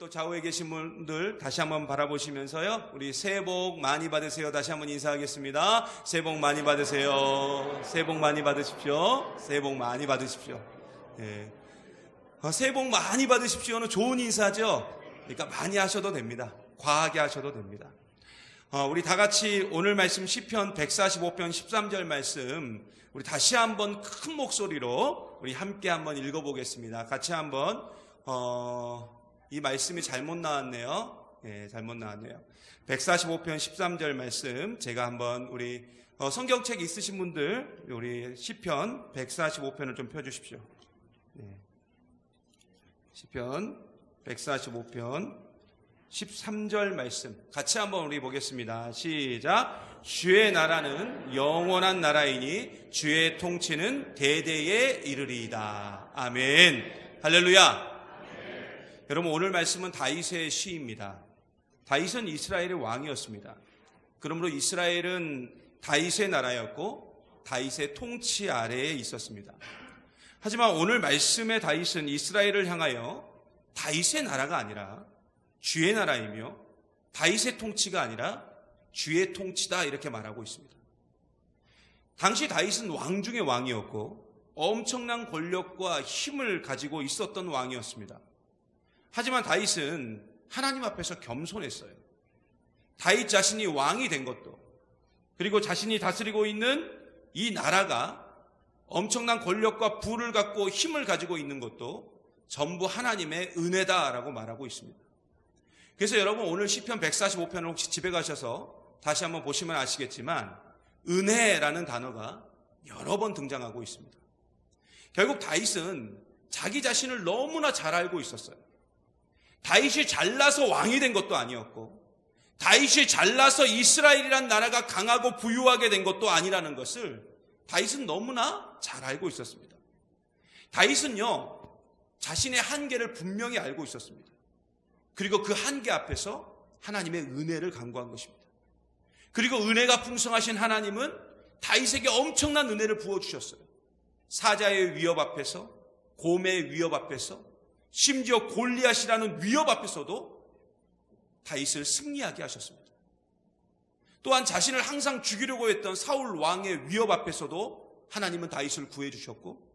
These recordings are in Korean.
또 좌우에 계신 분들 다시 한번 바라보시면서요, 우리 새해 복 많이 받으세요. 다시 한번 인사하겠습니다. 새해 복 많이 받으세요. 새해 복 많이 받으십시오. 새해 복 많이 받으십시오. 예. 새해 복 많이 받으십시오는 좋은 인사죠. 그러니까 많이 하셔도 됩니다. 과하게 하셔도 됩니다. 우리 다 같이 오늘 말씀 시편 145편 13절 말씀 우리 다시 한번 큰 목소리로 우리 함께 한번 읽어보겠습니다. 같이 한번 이 말씀이 잘못 나왔네요. 예, 잘못 나왔네요. 145편 13절 말씀 제가 한번 우리 성경책 있으신 분들 우리 시편 145편을 좀 펴주십시오. 예. 시편 145편 13절 말씀 같이 한번 우리 보겠습니다. 시작. 주의 나라는 영원한 나라이니 주의 통치는 대대에 이르리이다. 아멘. 할렐루야. 여러분, 오늘 말씀은 다윗의 시입니다. 다윗은 이스라엘의 왕이었습니다. 그러므로 이스라엘은 다윗의 나라였고 다윗의 통치 아래에 있었습니다. 하지만 오늘 말씀의 다윗은 이스라엘을 향하여 다윗의 나라가 아니라 주의 나라이며 다윗의 통치가 아니라 주의 통치다 이렇게 말하고 있습니다. 당시 다윗은 왕 중의 왕이었고 엄청난 권력과 힘을 가지고 있었던 왕이었습니다. 하지만 다윗은 하나님 앞에서 겸손했어요. 다윗 자신이 왕이 된 것도, 그리고 자신이 다스리고 있는 이 나라가 엄청난 권력과 부를 갖고 힘을 가지고 있는 것도 전부 하나님의 은혜다라고 말하고 있습니다. 그래서 여러분, 오늘 시편 145편을 혹시 집에 가셔서 다시 한번 보시면 아시겠지만 은혜라는 단어가 여러 번 등장하고 있습니다. 결국 다윗은 자기 자신을 너무나 잘 알고 있었어요. 다윗이 잘나서 왕이 된 것도 아니었고 다윗이 잘나서 이스라엘이란 나라가 강하고 부유하게 된 것도 아니라는 것을 다윗은 너무나 잘 알고 있었습니다. 다윗은요, 자신의 한계를 분명히 알고 있었습니다. 그리고 그 한계 앞에서 하나님의 은혜를 간구한 것입니다. 그리고 은혜가 풍성하신 하나님은 다윗에게 엄청난 은혜를 부어주셨어요. 사자의 위협 앞에서, 곰의 위협 앞에서, 심지어 골리앗이라는 위협 앞에서도 다윗을 승리하게 하셨습니다. 또한 자신을 항상 죽이려고 했던 사울 왕의 위협 앞에서도 하나님은 다윗을 구해주셨고,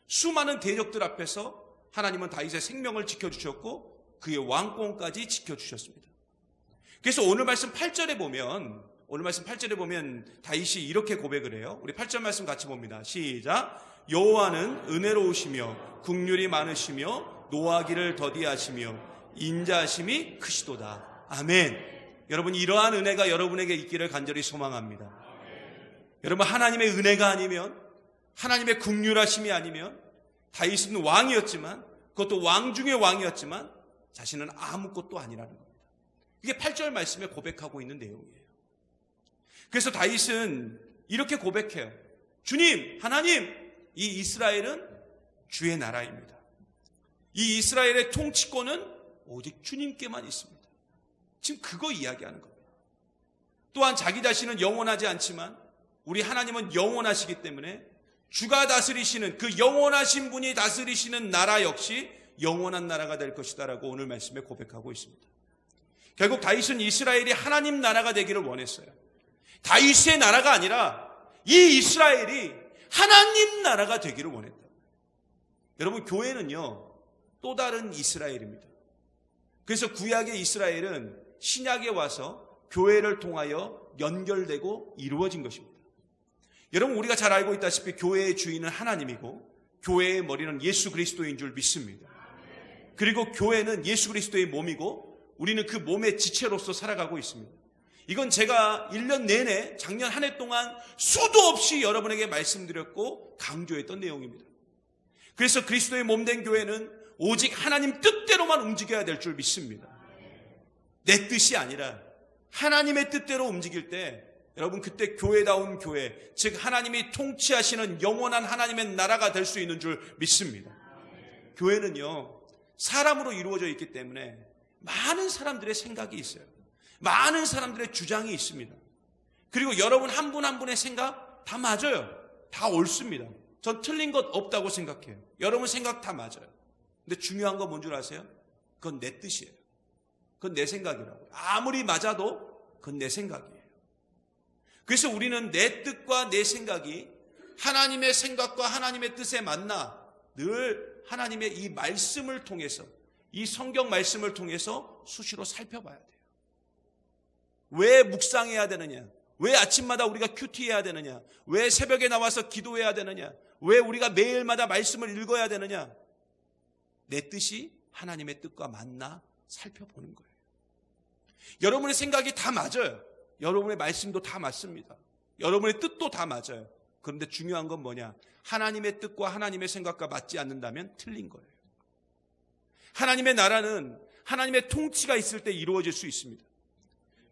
수많은 대적들 앞에서 하나님은 다윗의 생명을 지켜주셨고 그의 왕권까지 지켜주셨습니다. 그래서 오늘 말씀 8절에 보면 다윗이 이렇게 고백을 해요. 우리 8절 말씀 같이 봅니다. 시작. 여호와는 은혜로우시며 긍휼이 많으시며 노하기를 더디하시며 인자하심이 크시도다. 아멘. 여러분, 이러한 은혜가 여러분에게 있기를 간절히 소망합니다. 여러분, 하나님의 은혜가 아니면, 하나님의 긍휼하심이 아니면 다윗은 왕이었지만, 그것도 왕 중의 왕이었지만 자신은 아무것도 아니라는 겁니다. 이게 8절 말씀에 고백하고 있는 내용이에요. 그래서 다윗은 이렇게 고백해요. 주님, 하나님, 이 이스라엘은 주의 나라입니다. 이 이스라엘의 통치권은 오직 주님께만 있습니다. 지금 그거 이야기하는 겁니다. 또한 자기 자신은 영원하지 않지만 우리 하나님은 영원하시기 때문에 주가 다스리시는 그 영원하신 분이 다스리시는 나라 역시 영원한 나라가 될 것이다라고 오늘 말씀에 고백하고 있습니다. 결국 다윗은 이스라엘이 하나님 나라가 되기를 원했어요. 다윗의 나라가 아니라 이 이스라엘이 하나님 나라가 되기를 원했다. 여러분, 교회는요 또 다른 이스라엘입니다. 그래서 구약의 이스라엘은 신약에 와서 교회를 통하여 연결되고 이루어진 것입니다. 여러분, 우리가 잘 알고 있다시피 교회의 주인은 하나님이고 교회의 머리는 예수 그리스도인 줄 믿습니다. 그리고 교회는 예수 그리스도의 몸이고 우리는 그 몸의 지체로서 살아가고 있습니다. 이건 제가 1년 내내 작년 한 해 동안 수도 없이 여러분에게 말씀드렸고 강조했던 내용입니다. 그래서 그리스도의 몸된 교회는 오직 하나님 뜻대로만 움직여야 될 줄 믿습니다. 내 뜻이 아니라 하나님의 뜻대로 움직일 때 여러분, 그때 교회다운 교회, 즉 하나님이 통치하시는 영원한 하나님의 나라가 될 수 있는 줄 믿습니다. 교회는요 사람으로 이루어져 있기 때문에 많은 사람들의 생각이 있어요. 많은 사람들의 주장이 있습니다. 그리고 여러분 한 분 한 분의 생각 다 맞아요. 다 옳습니다. 전 틀린 것 없다고 생각해요. 여러분 생각 다 맞아요. 근데 중요한 건 뭔 줄 아세요? 그건 내 뜻이에요. 그건 내 생각이라고요. 아무리 맞아도 그건 내 생각이에요. 그래서 우리는 내 뜻과 내 생각이 하나님의 생각과 하나님의 뜻에 맞나 늘 하나님의 이 말씀을 통해서, 이 성경 말씀을 통해서 수시로 살펴봐야 돼요. 왜 묵상해야 되느냐? 왜 아침마다 우리가 큐티해야 되느냐? 왜 새벽에 나와서 기도해야 되느냐? 왜 우리가 매일마다 말씀을 읽어야 되느냐? 내 뜻이 하나님의 뜻과 맞나 살펴보는 거예요. 여러분의 생각이 다 맞아요. 여러분의 말씀도 다 맞습니다. 여러분의 뜻도 다 맞아요. 그런데 중요한 건 뭐냐? 하나님의 뜻과 하나님의 생각과 맞지 않는다면 틀린 거예요. 하나님의 나라는 하나님의 통치가 있을 때 이루어질 수 있습니다.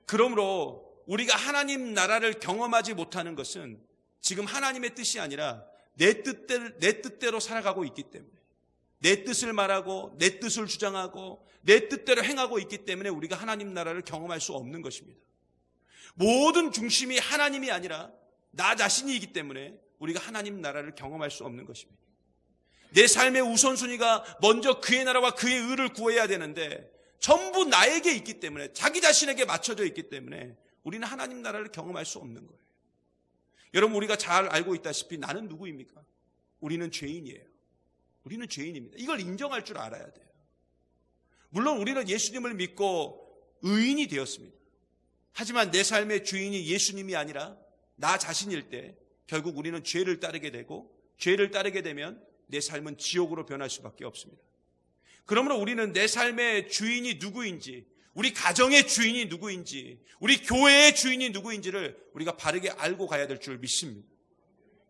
그러므로 우리가 하나님 나라를 경험하지 못하는 것은 지금 하나님의 뜻이 아니라 내 뜻대로 살아가고 있기 때문에, 내 뜻을 말하고 내 뜻을 주장하고 내 뜻대로 행하고 있기 때문에 우리가 하나님 나라를 경험할 수 없는 것입니다. 모든 중심이 하나님이 아니라 나 자신이기 때문에 우리가 하나님 나라를 경험할 수 없는 것입니다. 내 삶의 우선순위가 먼저 그의 나라와 그의 의를 구해야 되는데 전부 나에게 있기 때문에, 자기 자신에게 맞춰져 있기 때문에 우리는 하나님 나라를 경험할 수 없는 거예요. 여러분, 우리가 잘 알고 있다시피 나는 누구입니까? 우리는 죄인이에요. 우리는 죄인입니다. 이걸 인정할 줄 알아야 돼요. 물론 우리는 예수님을 믿고 의인이 되었습니다. 하지만 내 삶의 주인이 예수님이 아니라 나 자신일 때 결국 우리는 죄를 따르게 되고, 죄를 따르게 되면 내 삶은 지옥으로 변할 수밖에 없습니다. 그러므로 우리는 내 삶의 주인이 누구인지, 우리 가정의 주인이 누구인지, 우리 교회의 주인이 누구인지를 우리가 바르게 알고 가야 될 줄 믿습니다.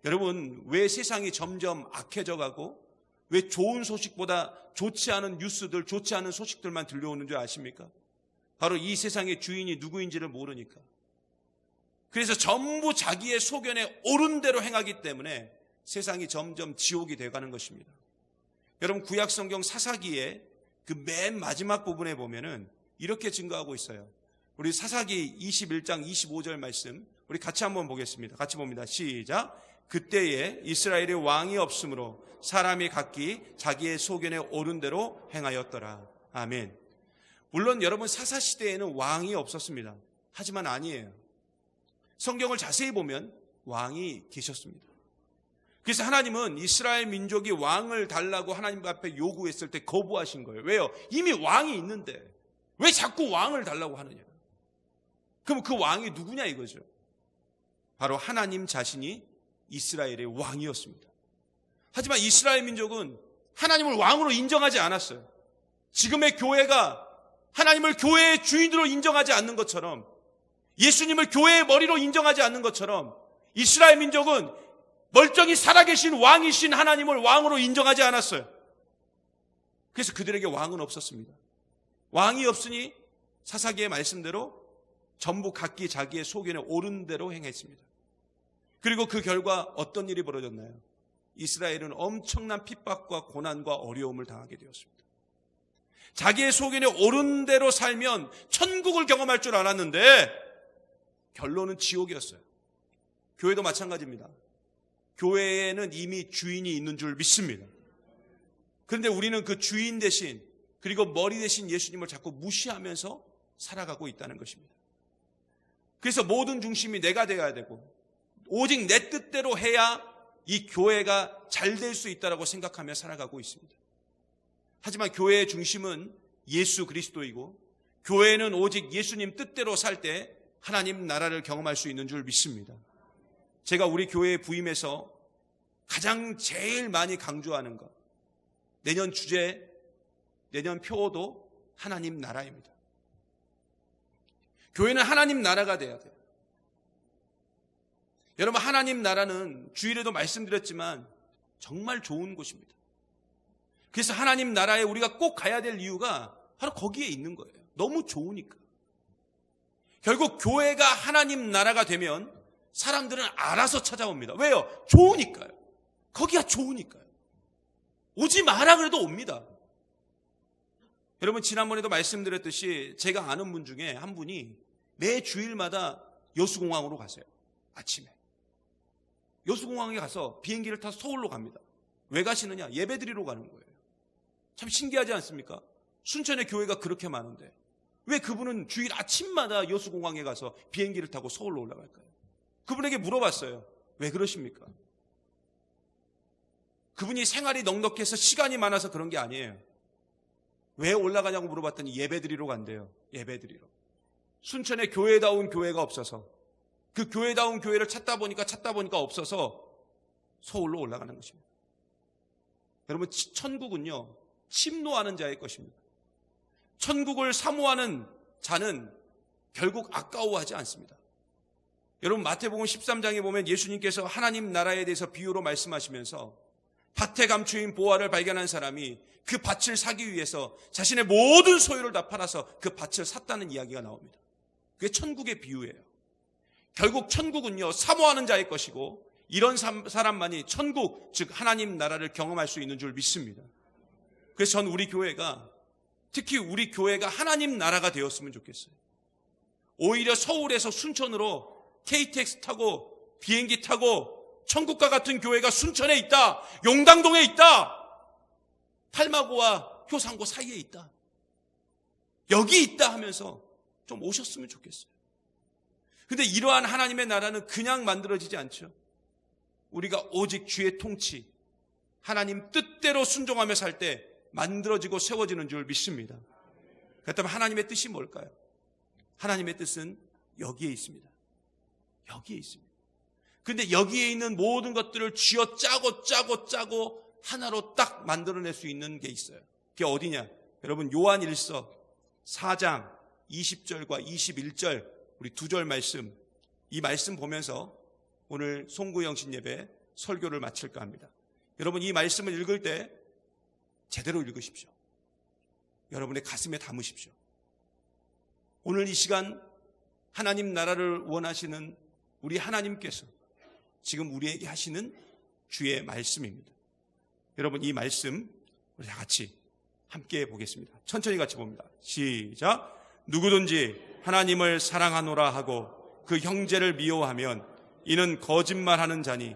여러분, 왜 세상이 점점 악해져 가고 왜 좋은 소식보다 좋지 않은 뉴스들, 좋지 않은 소식들만 들려오는 줄 아십니까? 바로 이 세상의 주인이 누구인지를 모르니까. 그래서 전부 자기의 소견에 옳은 대로 행하기 때문에 세상이 점점 지옥이 돼가는 것입니다. 여러분, 구약성경 사사기의 그 맨 마지막 부분에 보면은 이렇게 증거하고 있어요. 우리 사사기 21장 25절 말씀 우리 같이 한번 보겠습니다. 같이 봅니다. 시작. 그때에 이스라엘에 왕이 없으므로 사람이 각기 자기의 소견에 옳은 대로 행하였더라. 아멘. 물론 여러분, 사사시대에는 왕이 없었습니다. 하지만 아니에요. 성경을 자세히 보면 왕이 계셨습니다. 그래서 하나님은 이스라엘 민족이 왕을 달라고 하나님 앞에 요구했을 때 거부하신 거예요. 왜요? 이미 왕이 있는데 왜 자꾸 왕을 달라고 하느냐? 그럼 그 왕이 누구냐 이거죠. 바로 하나님 자신이 이스라엘의 왕이었습니다. 하지만 이스라엘 민족은 하나님을 왕으로 인정하지 않았어요. 지금의 교회가 하나님을 교회의 주인으로 인정하지 않는 것처럼, 예수님을 교회의 머리로 인정하지 않는 것처럼 이스라엘 민족은 멀쩡히 살아계신 왕이신 하나님을 왕으로 인정하지 않았어요. 그래서 그들에게 왕은 없었습니다. 왕이 없으니 사사기의 말씀대로 전부 각기 자기의 소견에 옳은 대로 행했습니다. 그리고 그 결과 어떤 일이 벌어졌나요? 이스라엘은 엄청난 핍박과 고난과 어려움을 당하게 되었습니다. 자기의 소견에 옳은 대로 살면 천국을 경험할 줄 알았는데 결론은 지옥이었어요. 교회도 마찬가지입니다. 교회에는 이미 주인이 있는 줄 믿습니다. 그런데 우리는 그 주인 대신, 그리고 머리 대신 예수님을 자꾸 무시하면서 살아가고 있다는 것입니다. 그래서 모든 중심이 내가 되어야 되고 오직 내 뜻대로 해야 이 교회가 잘 될 수 있다고 생각하며 살아가고 있습니다. 하지만 교회의 중심은 예수 그리스도이고 교회는 오직 예수님 뜻대로 살 때 하나님 나라를 경험할 수 있는 줄 믿습니다. 제가 우리 교회에 부임해서 가장 제일 많이 강조하는 것, 내년 주제, 내년 표어도 하나님 나라입니다. 교회는 하나님 나라가 돼야 돼요. 여러분, 하나님 나라는 주일에도 말씀드렸지만 정말 좋은 곳입니다. 그래서 하나님 나라에 우리가 꼭 가야 될 이유가 바로 거기에 있는 거예요. 너무 좋으니까. 결국 교회가 하나님 나라가 되면 사람들은 알아서 찾아옵니다. 왜요? 좋으니까요. 거기가 좋으니까요. 오지 마라 그래도 옵니다. 여러분, 지난번에도 말씀드렸듯이 제가 아는 분 중에 한 분이 매 주일마다 여수공항으로 가세요. 아침에. 여수공항에 가서 비행기를 타서 서울로 갑니다. 왜 가시느냐? 예배드리러 가는 거예요. 참 신기하지 않습니까? 순천의 교회가 그렇게 많은데 왜 그분은 주일 아침마다 여수공항에 가서 비행기를 타고 서울로 올라갈까요? 그분에게 물어봤어요. 왜 그러십니까? 그분이 생활이 넉넉해서 시간이 많아서 그런 게 아니에요. 왜 올라가냐고 물어봤더니 예배드리러 간대요. 예배드리러. 순천에 교회다운 교회가 없어서, 그 교회다운 교회를 찾다 보니까 없어서 서울로 올라가는 것입니다. 여러분, 천국은요, 침노하는 자의 것입니다. 천국을 사모하는 자는 결국 아까워하지 않습니다. 여러분, 마태복음 13장에 보면 예수님께서 하나님 나라에 대해서 비유로 말씀하시면서 밭에 감추인 보화를 발견한 사람이 그 밭을 사기 위해서 자신의 모든 소유를 다 팔아서 그 밭을 샀다는 이야기가 나옵니다. 그게 천국의 비유예요. 결국 천국은요, 사모하는 자의 것이고 이런 사람만이 천국, 즉 하나님 나라를 경험할 수 있는 줄 믿습니다. 그래서 전 우리 교회가, 특히 우리 교회가 하나님 나라가 되었으면 좋겠어요. 오히려 서울에서 순천으로 KTX 타고 비행기 타고 천국과 같은 교회가 순천에 있다, 용당동에 있다, 팔마고와 효상고 사이에 있다, 여기 있다 하면서 좀 오셨으면 좋겠어요. 근데 이러한 하나님의 나라는 그냥 만들어지지 않죠. 우리가 오직 주의 통치, 하나님 뜻대로 순종하며 살 때 만들어지고 세워지는 줄 믿습니다. 그렇다면 하나님의 뜻이 뭘까요? 하나님의 뜻은 여기에 있습니다. 여기에 있습니다. 근데 여기에 있는 모든 것들을 쥐어 짜고 하나로 딱 만들어낼 수 있는 게 있어요. 그게 어디냐? 여러분, 요한일서 4장 20절과 21절 우리 두 절 말씀, 이 말씀 보면서 오늘 송구영신 예배 설교를 마칠까 합니다. 여러분, 이 말씀을 읽을 때 제대로 읽으십시오. 여러분의 가슴에 담으십시오. 오늘 이 시간 하나님 나라를 원하시는 우리 하나님께서 지금 우리에게 하시는 주의 말씀입니다. 여러분, 이 말씀 우리 다 같이 함께 보겠습니다. 천천히 같이 봅니다. 시작. 누구든지 하나님을 사랑하노라 하고 그 형제를 미워하면 이는 거짓말하는 자니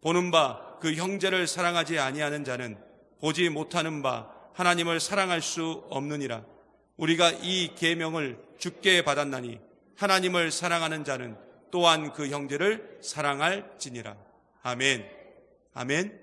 보는 바 그 형제를 사랑하지 아니하는 자는 보지 못하는 바 하나님을 사랑할 수 없느니라. 우리가 이 계명을 주께 받았나니 하나님을 사랑하는 자는 또한 그 형제를 사랑할지니라. 아멘. 아멘.